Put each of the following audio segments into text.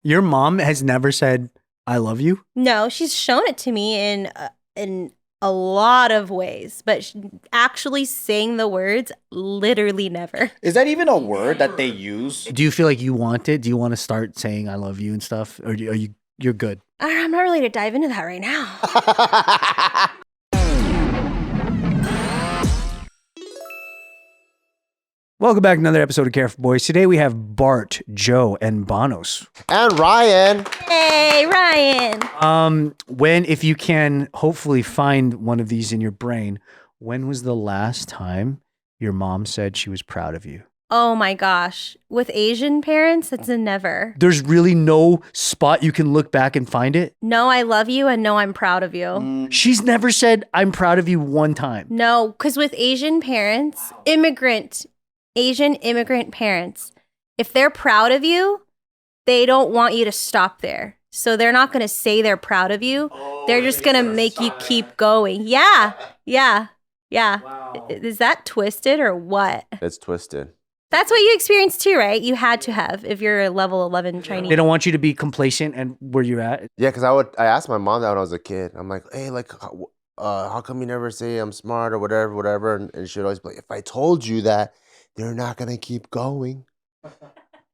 Your mom has never said, I love you? No, she's shown it to me in a lot of ways, but actually saying the words, literally never. Is that even a word that they use? Do you feel like you want it? Do you want to start saying I love you and stuff? Or you're good? I'm not ready to dive into that right now. Welcome back to another episode of Care for Boys. Today we have Bart, Joe, and Banos. And Ryan. Hey, Ryan. If you can hopefully find one of these in your brain, when was the last time your mom said she was proud of you? Oh my gosh. With Asian parents, it's a never. There's really no spot you can look back and find it? No, I love you, and no, I'm proud of you. She's never said, I'm proud of you one time. No, because with Asian parents, Asian immigrant parents, if they're proud of you, they don't want you to stop there. So they're not going to say they're proud of you. They're just going to make you keep going. Yeah. Wow. Is that twisted or what? It's twisted. That's what you experienced too, right? You had to have if you're a level 11 Chinese. They don't want you to be complacent and where you're at. Yeah, because I asked my mom that when I was a kid. I'm like, hey, like, how come you never say I'm smart or whatever? And she'd always be like, if I told you that, they're not going to keep going.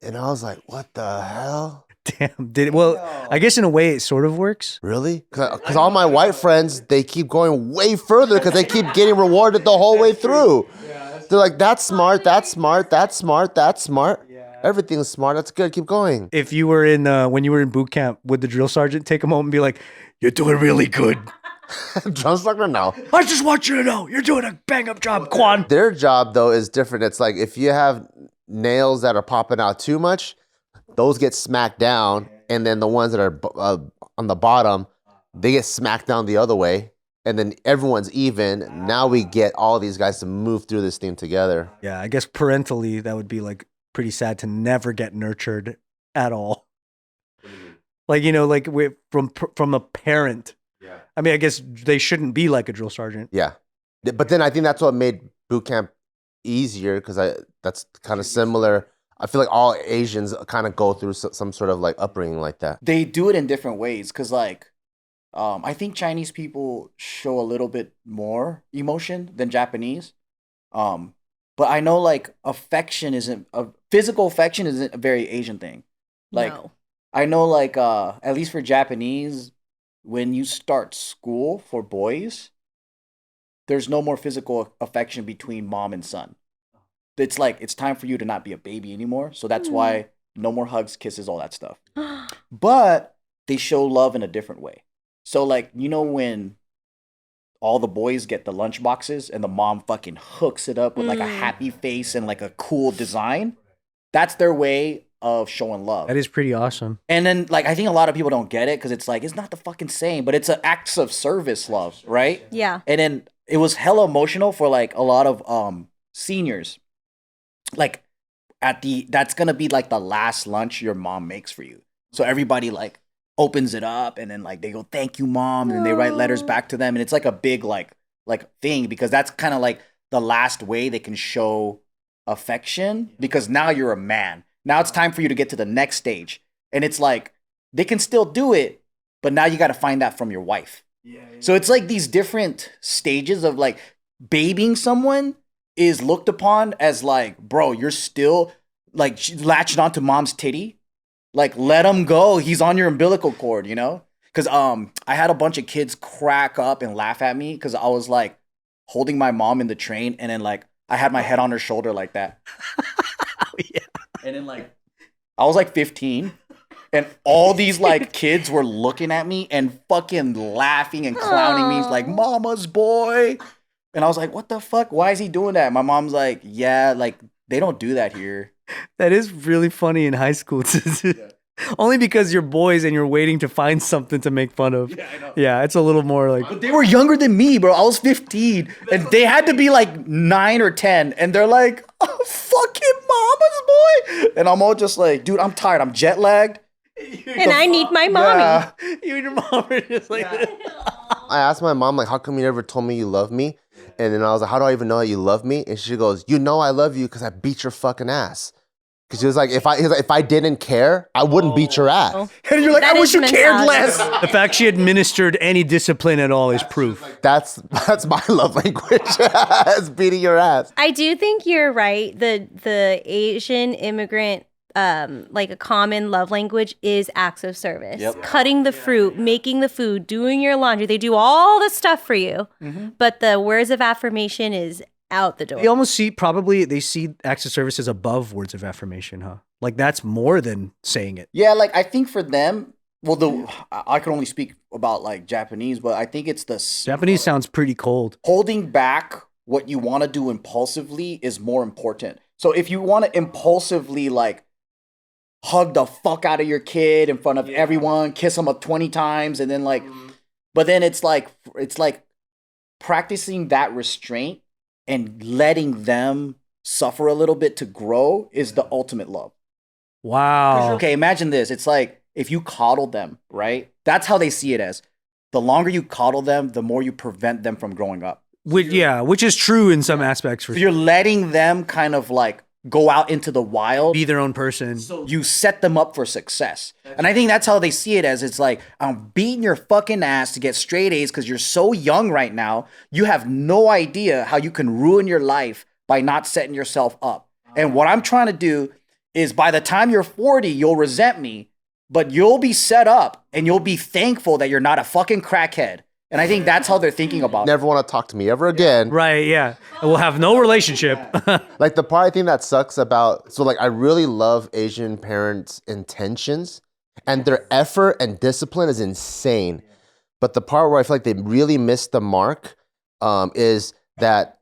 And I was like, what the hell? Damn. I guess in a way it sort of works. Really? Because all my white friends, they keep going way further because they keep getting rewarded the whole way through. They're like, that's smart, that's smart, that's smart, that's smart. Everything's smart. That's good. Keep going. If you were when you were in boot camp, would the drill sergeant take a moment and be like, you're doing really good? Just like no. I just want you to know you're doing a bang up job, Kwan. Their job, though, is different. It's like if you have nails that are popping out too much, those get smacked down. And then the ones that are on the bottom, they get smacked down the other way. And then everyone's even. Now we get all these guys to move through this thing together. Yeah, I guess parentally, that would be like pretty sad to never get nurtured at all. Like, like from a parent. Yeah. I mean, I guess they shouldn't be like a drill sergeant. Yeah. But then I think that's what made boot camp easier because that's kind of similar. I feel like all Asians kind of go through some sort of like upbringing like that. They do it in different ways because I think Chinese people show a little bit more emotion than Japanese. But I know like physical affection isn't a very Asian thing. Like No. I know like at least for Japanese, when you start school for boys, there's no more physical affection between mom and son. It's like it's time for you to not be a baby anymore. So that's why no more hugs, kisses, all that stuff. But they show love in a different way. So like, when all the boys get the lunch boxes and the mom fucking hooks it up with like a happy face and like a cool design, that's their way of showing love. That is pretty awesome. And then like I think a lot of people don't get it because it's like it's not the fucking same, but it's an acts of service love, right? Yeah. And then it was hella emotional for like a lot of seniors. Like that's gonna be like the last lunch your mom makes for you. So everybody like opens it up and then like they go, thank you, mom, and then they write letters back to them. And it's like a big like thing because that's kind of like the last way they can show affection because now you're a man. Now it's time for you to get to the next stage. And it's like they can still do it, but now you got to find that from your wife. Yeah. So it's like these different stages of like babying someone is looked upon as like, bro, you're still like latched onto mom's titty. Like, let him go. He's on your umbilical cord, Because I had a bunch of kids crack up and laugh at me because I was like holding my mom in the train and then like I had my head on her shoulder like that. Oh, yeah. And then like I was like 15 and all these like kids were looking at me and fucking laughing and clowning me. He's like, mama's boy. And I was like, what the fuck? Why is he doing that? My mom's like, yeah, like they don't do that here. That is really funny in high school. Only because you're boys and you're waiting to find something to make fun of. Yeah, I know. Yeah, it's a little more like... But they were younger than me, bro. I was 15. And they had to be like 9 or 10. And they're like, oh, fucking mama's boy. And I'm all just like, dude, I'm tired. I'm jet lagged. And I need my mommy. Yeah. You and your mom are just like... I asked my mom, like, how come you never told me you love me? And then I was like, how do I even know that you love me? And she goes, you know I love you because I beat your fucking ass. Because he was like, if I didn't care, I wouldn't beat your ass. And you're like, That I wish is you cared mentality. less. The fact she administered any discipline at all is proof. That's my love language. It's beating your ass. I do think you're right. The Asian immigrant, like a common love language is acts of service. Yep. Cutting the fruit, making the food, doing your laundry. They do all the stuff for you. But the words of affirmation is out the door. They almost they see acts of service as above words of affirmation, huh? Like that's more than saying it. Yeah, like I think for them, well, I can only speak about like Japanese, but I think it's Japanese sounds pretty cold. holding back what you want to do impulsively is more important. So if you want to impulsively like hug the fuck out of your kid in front of everyone, kiss them up 20 times, and then like, but then it's like practicing that restraint and letting them suffer a little bit to grow is the ultimate love. Wow. Okay, imagine this. It's like if you coddle them, right? That's how they see it as. The longer you coddle them, the more you prevent them from growing up. Which is true in some aspects for So sure. you're letting them kind of like go out into the wild. Be their own person. You set them up for success. And I think that's how they see it as. It's like, I'm beating your fucking ass to get straight A's because you're so young right now. You have no idea how you can ruin your life by not setting yourself up. And what I'm trying to do is by the time you're 40, you'll resent me, but you'll be set up and you'll be thankful that you're not a fucking crackhead. And I think that's how they're thinking about it. Never want to talk to me ever again. Right, yeah. And we'll have no relationship. Like the part I think that sucks about, so like I really love Asian parents' intentions and their effort and discipline is insane. But the part where I feel like they really missed the mark is that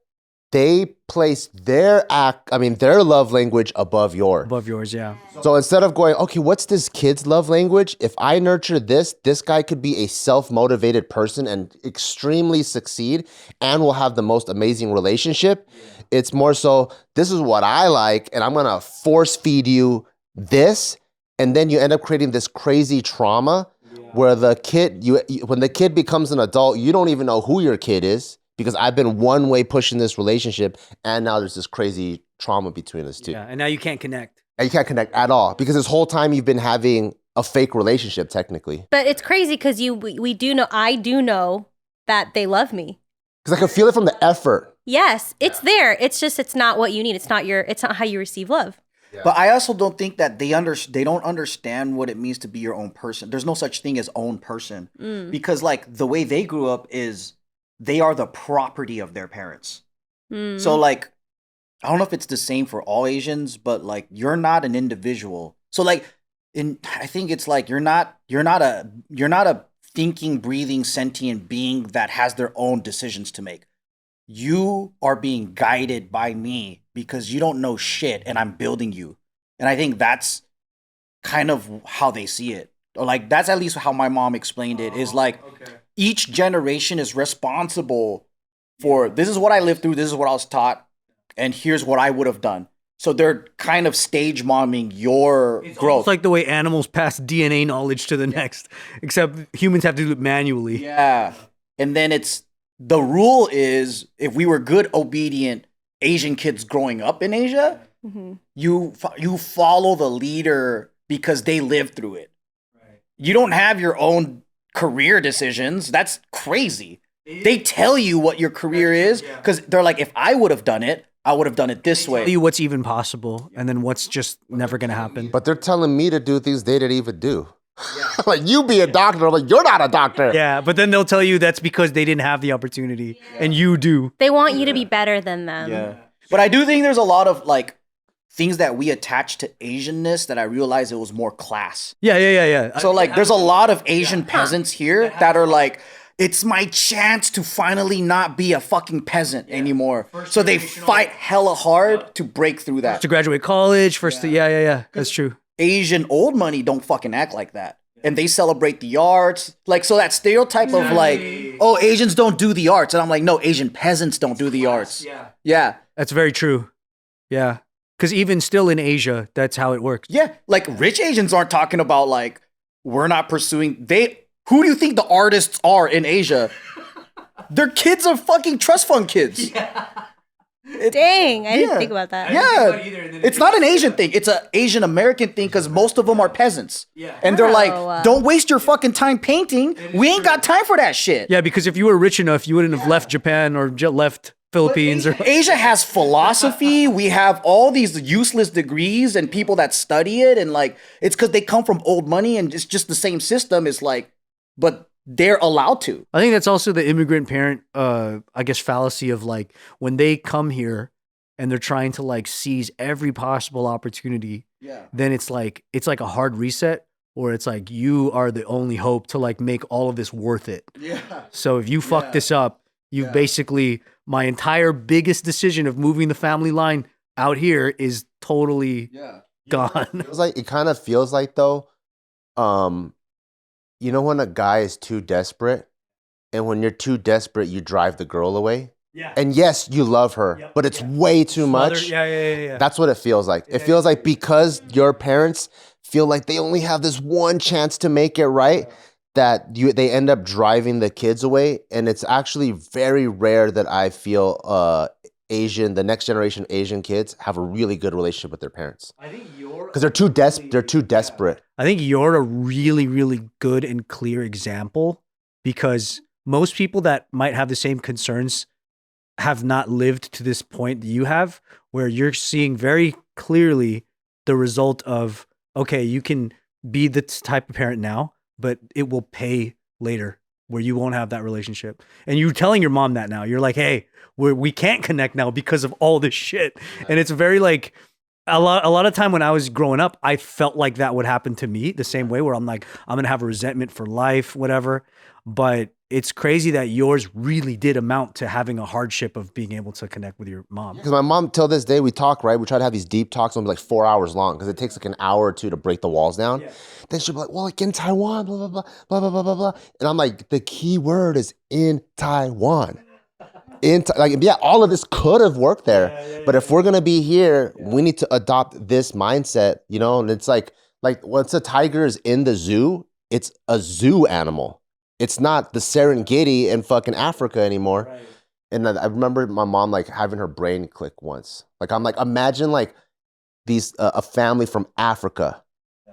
they place their love language above yours. Above yours, yeah. So instead of going, okay, what's this kid's love language? If I nurture this guy could be a self-motivated person and extremely succeed and will have the most amazing relationship. It's more so, this is what I like and I'm going to force feed you this. And then you end up creating this crazy trauma where the kid, when the kid becomes an adult, you don't even know who your kid is. Because I've been one way pushing this relationship, and now there's this crazy trauma between us two. Yeah, and now you can't connect. And you can't connect at all because this whole time you've been having a fake relationship, technically. But it's crazy because I do know that they love me. Because I can feel it from the effort. Yes, it's there. It's just it's not what you need. It's not how you receive love. But I also don't think that they don't understand what it means to be your own person. There's no such thing as own person. Because like the way they grew up is they are the property of their parents. So like, I don't know if it's the same for all Asians, but like you're not an individual. So like I think it's like you're not a thinking, breathing, sentient being that has their own decisions to make. You are being guided by me because you don't know shit and I'm building you. And I think that's kind of how they see it. Or like that's at least how my mom explained it is like each generation is responsible for this is what I lived through, this is what I was taught, and here's what I would have done. So they're kind of stage momming your growth. It's like the way animals pass DNA knowledge to the next, except humans have to do it manually. Yeah. And then the rule is if we were good, obedient Asian kids growing up in Asia, you follow the leader because they lived through it. Right. You don't have your own career decisions. That's crazy. They tell you what your career is because they're like, if I would have done it, I would have done it this way. Tell you what's even possible and then what's just never going to happen. But they're telling me to do things they didn't even do. Like, you be a doctor. I'm like, you're not a doctor. Yeah, but then they'll tell you that's because they didn't have the opportunity and you do. They want you to be better than them. Yeah. But I do think there's a lot of like things that we attach to Asianness that I realized it was more class. Yeah. So like there's a lot of Asian peasants here that are like, it's my chance to finally not be a fucking peasant anymore. So they fight hella hard to break through that. To graduate college, yeah. That's true. Asian old money don't fucking act like that. And they celebrate the arts. Like, so that stereotype of like, oh, Asians don't do the arts. And I'm like, no, Asian peasants don't do the arts. Yeah. That's very true. Yeah. Because even still in Asia, that's how it works. Yeah. Like rich Asians aren't talking about like, we're not pursuing, who do you think the artists are in Asia? They're kids of fucking trust fund kids. Dang, I didn't think about that. Yeah, it's not an Asian thing. It's an Asian American thing because most of them are peasants. Yeah, and they're like, don't waste your fucking time painting. We ain't got time for that shit. Yeah, because if you were rich enough, you wouldn't have left Japan or left Philippines. Asia has philosophy. We have all these useless degrees and people that study it, and like it's because they come from old money, and it's just the same system. It's like, but they're allowed to. I think that's also the immigrant parent, I guess, fallacy of like when they come here and they're trying to like seize every possible opportunity. Yeah. Then it's like a hard reset, or it's like you are the only hope to like make all of this worth it. Yeah. So if you fuck this up, you basically my entire biggest decision of moving the family line out here is totally gone. It kind of feels like though, you know when a guy is too desperate, and when you're too desperate, you drive the girl away. Yeah. And yes, you love her, but it's way too much. Yeah. That's what it feels like. It feels like because your parents feel like they only have this one chance to make it right, that they end up driving the kids away. And it's actually very rare that I feel the next generation Asian kids have a really good relationship with their parents. I think because they're too desperate. I think you're a really, really good and clear example, because most people that might have the same concerns have not lived to this point that you have, where you're seeing very clearly the result of, okay, you can be this type of parent now, but it will pay later where you won't have that relationship. And you're telling your mom that now. You're like, hey, we can't connect now because of all this shit. And it's very like, a lot of time when I was growing up, I felt like that would happen to me the same way, where I'm like, I'm going to have a resentment for life, whatever. But it's crazy that yours really did amount to having a hardship of being able to connect with your mom. Because my mom, till this day, we talk, right? We try to have these deep talks, and be like 4 hours long, because it takes like an hour or two to break the walls down. Yeah. Then she'll be like, well, like in Taiwan, blah, blah, blah, blah, blah, blah, blah, blah. And I'm like, the key word is in Taiwan. All of this could have worked there, but if we're gonna be here, we need to adopt this mindset, you know. And it's like once a tiger is in the zoo, it's a zoo animal. It's not the Serengeti in fucking Africa anymore. Right. And I remember my mom like having her brain click once. Like I'm like, imagine like these a family from Africa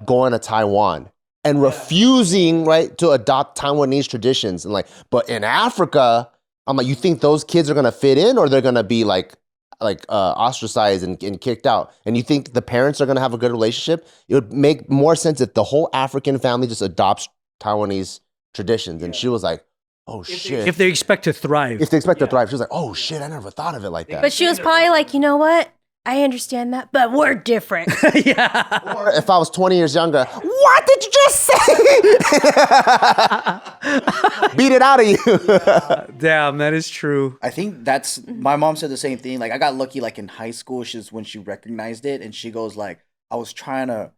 going to Taiwan and refusing to adopt Taiwanese traditions, and like, but in Africa. I'm like, you think those kids are gonna fit in, or they're gonna be like ostracized and kicked out? And you think the parents are gonna have a good relationship? It would make more sense if the whole African family just adopts Taiwanese traditions. And she was like, oh shit. If they expect to thrive. If they expect to thrive. She was like, oh shit, I never thought of it like that. But she was probably like, you know what? I understand that, but we're different. Yeah. Or if I was 20 years younger, what did you just say? Beat it out of you. Damn, that is true. I think my mom said the same thing. Like I got lucky like in high school, when she recognized it, and she goes like, I was trying to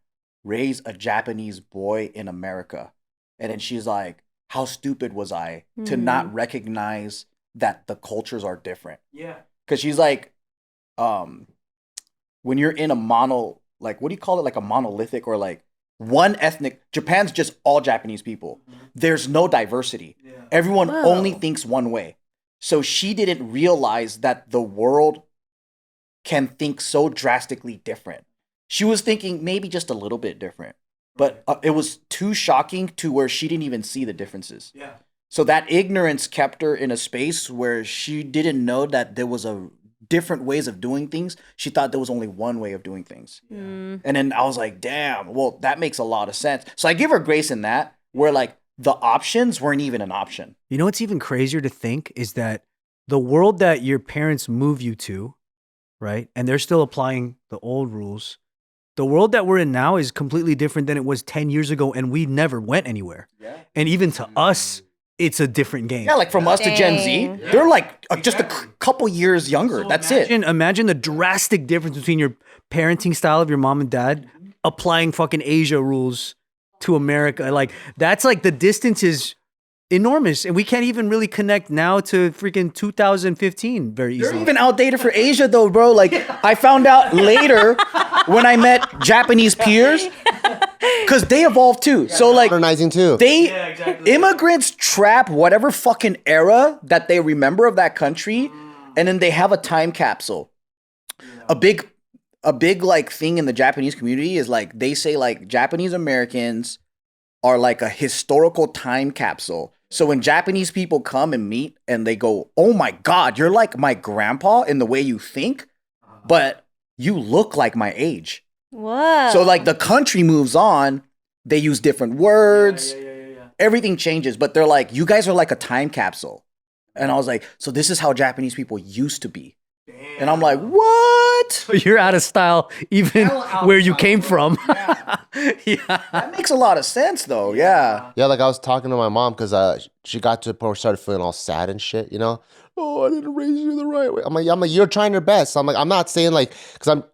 raise a Japanese boy in America. And then she's like, how stupid was I to not recognize that the cultures are different? Yeah. Because she's like, when you're in a what do you call it? Like a monolithic, or like one ethnic, Japan's just all Japanese people. There's no diversity. Yeah. Everyone only thinks one way. So she didn't realize that the world can think so drastically different. She was thinking maybe just a little bit different, but it was too shocking to where she didn't even see the differences. Yeah. So that ignorance kept her in a space where she didn't know that there was different ways of doing things. She thought there was only one way of doing things. And then I was like, damn, well, that makes a lot of sense. So I give her grace in that, where like the options weren't even an option. You know what's even crazier to think is that the world that your parents move you to, right? And they're still applying the old rules. The world that we're in now is completely different than it was 10 years ago, and we never went anywhere. Yeah. And even to us, it's a different game. Yeah, like from us to Gen Z, they're like just a couple years younger. So that's it. Imagine the drastic difference between your parenting style of your mom and dad applying fucking Asia rules to America. Like that's like the distance is enormous, and we can't even really connect now to freaking 2015 very easily. They're even outdated for Asia though, bro. Like I found out later when I met Japanese peers, because they evolved too. So like modernizing too. Immigrants trap whatever fucking era that they remember of that country And then they have a time capsule. A big like thing in the Japanese community is like they say like Japanese Americans are like a historical time capsule. So when Japanese people come and meet and they go, "Oh my God, you're like my grandpa in the way you think, but you look like my age." Whoa. So like the country moves on, they use different words, everything changes, but they're like, "You guys are like a time capsule." And I was like, so this is how Japanese people used to be. Damn. And I'm like, what? You're out of style even where you came from. That makes a lot of sense though. Yeah. Yeah, like I was talking to my mom because she got to the point where she started feeling all sad and shit, you know? Oh, I didn't raise you the right way. I'm like, you're trying your best. I'm like, I'm not saying like,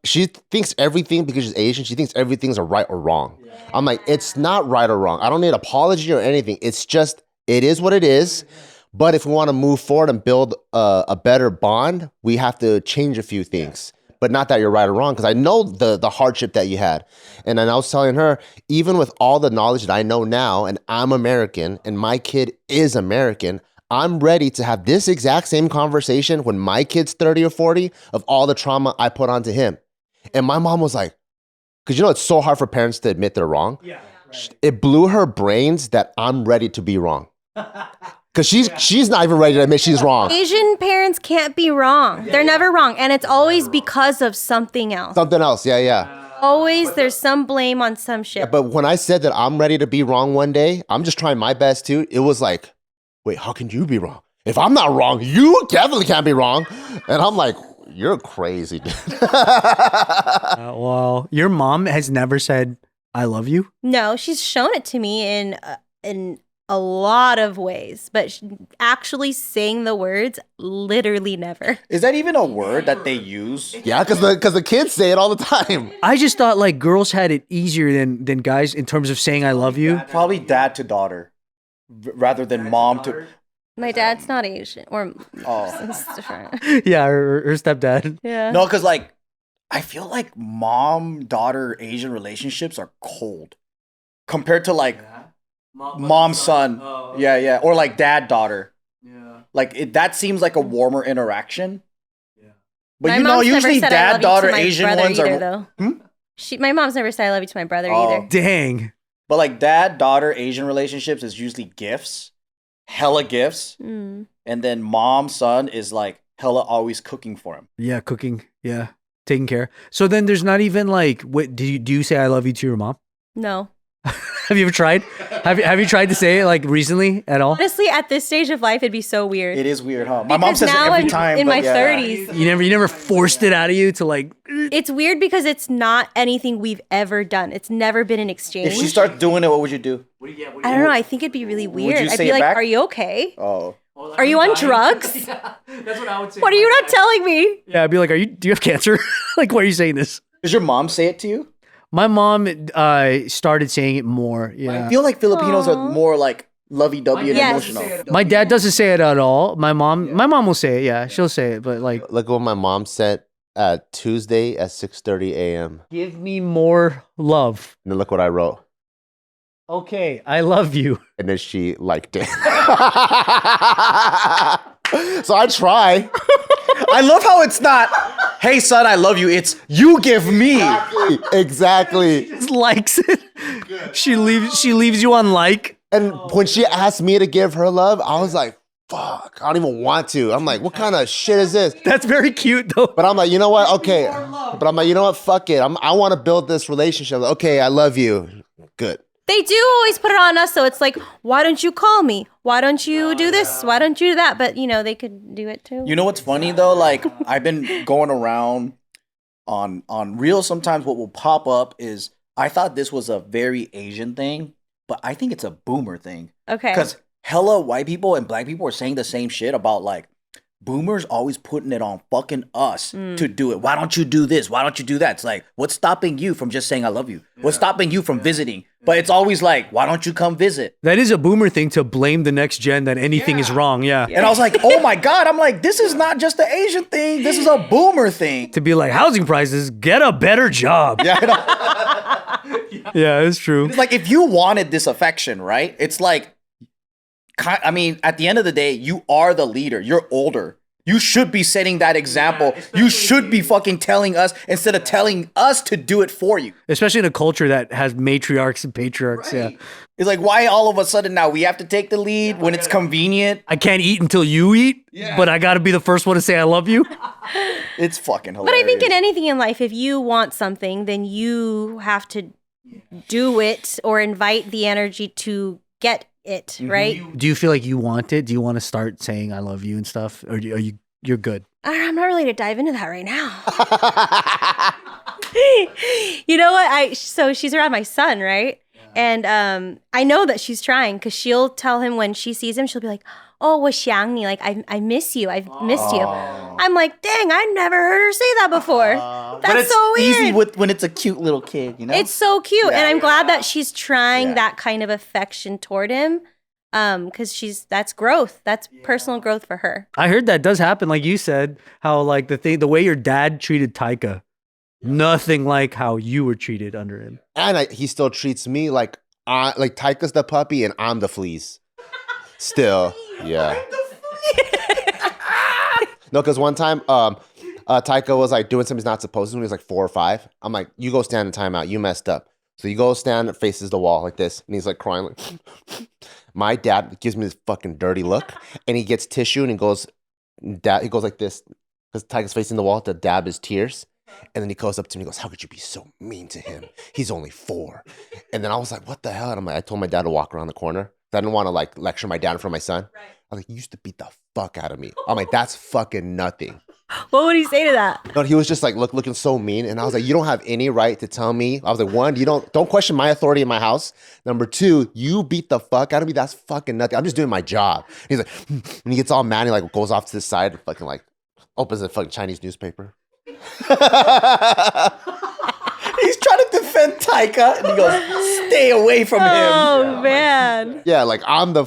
she thinks everything because she's Asian, she thinks everything's a right or wrong. Yeah. I'm like, it's not right or wrong. I don't need an apology or anything. It's just, it is what it is. But if we want to move forward and build a better bond, we have to change a few things. But not that you're right or wrong, because I know the hardship that you had. And then I was telling her, even with all the knowledge that I know now, and I'm American, and my kid is American, I'm ready to have this exact same conversation when my kid's 30 or 40 of all the trauma I put onto him. And my mom was like, because you know it's so hard for parents to admit they're wrong. Yeah, right. It blew her brains that I'm ready to be wrong. Because she's not even ready to admit she's wrong. Asian parents can't be wrong. They're never wrong. And it's always because of something else. Something else, yeah. Always there's some blame on some shit. Yeah, but when I said that I'm ready to be wrong one day, I'm just trying my best too. It was like, wait, how can you be wrong? If I'm not wrong, you definitely can't be wrong. And I'm like, you're crazy, dude. Well, your mom has never said, I love you? No, she's shown it to me in a lot of ways, but actually saying the words, literally never. Is that even a word that they use? Yeah, because the kids say it all the time. I just thought like girls had it easier than guys in terms of saying I love you. Probably dad to daughter rather than mom to... My dad's not Asian, or it's different. Yeah, her stepdad. Yeah. No, because like, I feel like mom-daughter Asian relationships are cold compared to like mom-son. Yeah. Or like dad-daughter. Yeah. Like, that seems like a warmer interaction. Yeah. But you know, usually dad-daughter Asian ones either, are... My mom's never said I love you to my brother either. Dang. But like dad-daughter Asian relationships is usually gifts. Hella gifts. And then mom-son is like hella always cooking for him. Yeah, cooking. Yeah. Taking care. So then there's not even like, what, do you say I love you to your mom? No. Have you ever tried? Have you tried to say it like recently at all? Honestly, at this stage of life, it'd be so weird. It is weird, huh? My mom says it every time. In my 30s. You never forced it out of you to like... It's weird because it's not anything we've ever done. It's never been an exchange. If she starts doing it, what would you do? I don't know. I think it'd be really weird. I'd be like, are you okay? Oh. Are you on drugs? Yeah, that's what I would say. What are you not telling me? Yeah, I'd be like, do you have cancer? Like, why are you saying this? Does your mom say it to you? My mom started saying it more. Yeah. I feel like Filipinos are more like lovey-dovey and emotional. My dad doesn't say it at all. My mom will say it. Yeah, she'll say it, but like... Look what my mom said Tuesday at 6:30 a.m. Give me more love. And then look what I wrote. Okay, I love you. And then she liked it. So I try. I love how it's not, hey son, I love you. It's, you give me. Exactly. She just likes it. She leaves you on like. And when she asked me to give her love, I was like, fuck, I don't even want to. I'm like, what kind of shit is this? That's very cute though. But I'm like, you know what? Okay. But I'm like, you know what? Fuck it. I want to build this relationship. Okay, I love you. Good. They do always put it on us, so it's like, why don't you call me? Why don't you do this? Why don't you do that? But, you know, they could do it too. You know what's funny, though? Like, I've been going around on Reels sometimes. What will pop up is, I thought this was a very Asian thing, but I think it's a boomer thing. Okay. Because hella white people and black people are saying the same shit about, like, boomers always putting it on fucking us to do it. Why don't you do this? Why don't you do that? It's like, what's stopping you from just saying I love you? What's stopping you from visiting? But it's always like, why don't you come visit? That is a boomer thing to blame the next gen that anything is wrong. Yeah. And I was like, oh my God. I'm like, this is not just an Asian thing. This is a boomer thing. To be like, housing prices, get a better job. Yeah, yeah, it's true. It's like, if you wanted this affection, right? It's like, I mean, at the end of the day, you are the leader. You're older. You should be setting that example. You should be fucking telling us instead of telling us to do it for you. Especially in a culture that has matriarchs and patriarchs. Right. Yeah. It's like, why all of a sudden now we have to take the lead when it's convenient? I can't eat until you eat, but I got to be the first one to say I love you. It's fucking hilarious. But I think in anything in life, if you want something, then you have to do it or invite the energy to get it, right? Do you feel like you want it? Do you want to start saying I love you and stuff? Or you're good? I'm not really to dive into that right now. You know what? So she's around my son, right? And I know that she's trying because she'll tell him when she sees him, she'll be like, "Oh, 我想你," like I miss you. I've missed you. I'm like, dang, I never heard her say that before. That's so weird. Easy when it's a cute little kid, you know? It's so cute. And I'm glad that she's trying that kind of affection toward him. Because that's growth. That's personal growth for her. I heard that does happen, like you said, how like the way your dad treated Taika, nothing like how you were treated under him. And he still treats me like Taika's the puppy and I'm the fleas. Still, yeah. No, because one time, Taika was like doing something he's not supposed to when he was like 4 or 5. I'm like, you go stand in timeout. You messed up. So you go stand, faces the wall like this, and he's like crying. Like, my dad gives me this fucking dirty look, and he gets tissue and he goes like this because Taika's facing the wall to dab his tears. And then he goes up to me and goes, "How could you be so mean to him? He's only 4." And then I was like, what the hell? And I'm like, I told my dad to walk around the corner. I didn't want to like lecture my dad in front of my son. Right. I was like, you used to beat the fuck out of me. I'm like, that's fucking nothing. What would he say to that? No, he was just like looking so mean. And I was like, you don't have any right to tell me. I was like, 1, you don't question my authority in my house. Number 2, you beat the fuck out of me. That's fucking nothing. I'm just doing my job. And he's like, and he gets all mad. And he like goes off to the side and fucking like opens a fucking Chinese newspaper. He's trying to defend Taika, and he goes, "Stay away from him." Oh man. Yeah, like I'm the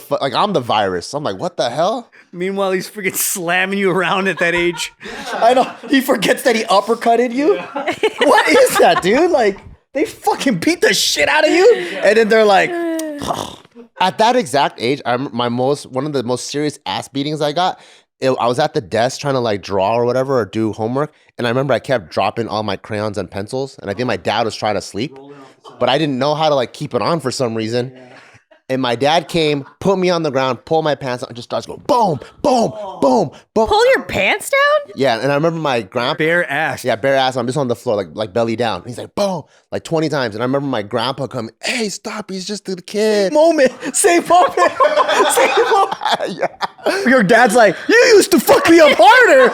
virus. I'm like, what the hell? Meanwhile, he's freaking slamming you around at that age. I know. He forgets that he uppercutted you. What is that, dude? Like, they fucking beat the shit out of you, and then they're like, At that exact age, I remember one of the most serious ass beatings I got. I was at the desk trying to like draw or whatever or do homework. And I remember I kept dropping all my crayons and pencils. And I think my dad was trying to sleep, but I didn't know how to like keep it on for some reason. And my dad came, put me on the ground, pulled my pants out, and just starts going boom, boom, boom, boom. Pull your pants down? Yeah, and I remember my grandpa. Bare ass. Yeah, bare ass. I'm just on the floor, like belly down. And he's like, boom, like 20 times. And I remember my grandpa coming, "Hey, stop, he's just a kid." Same moment. Yeah. Your dad's like, "You used to fuck me up harder."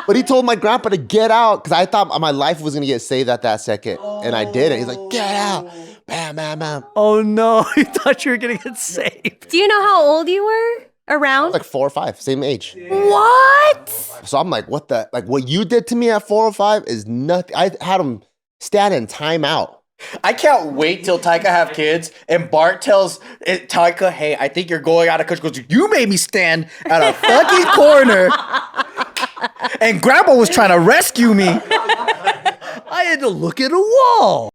But he told my grandpa to get out because I thought my life was going to get saved at that second. And I didn't. He's like, "Get out." Bam, bam, bam. Oh no, you thought you were going to get saved. Do you know how old you were? Around? Like 4 or 5, same age. What? So I'm like, what you did to me at 4 or 5 is nothing. I had him stand in timeout. I can't wait till Taika have kids and Bart tells Taika, "Hey, I think you're going out of control. You made me stand at a fucking corner and Grandpa was trying to rescue me." I had to look at a wall.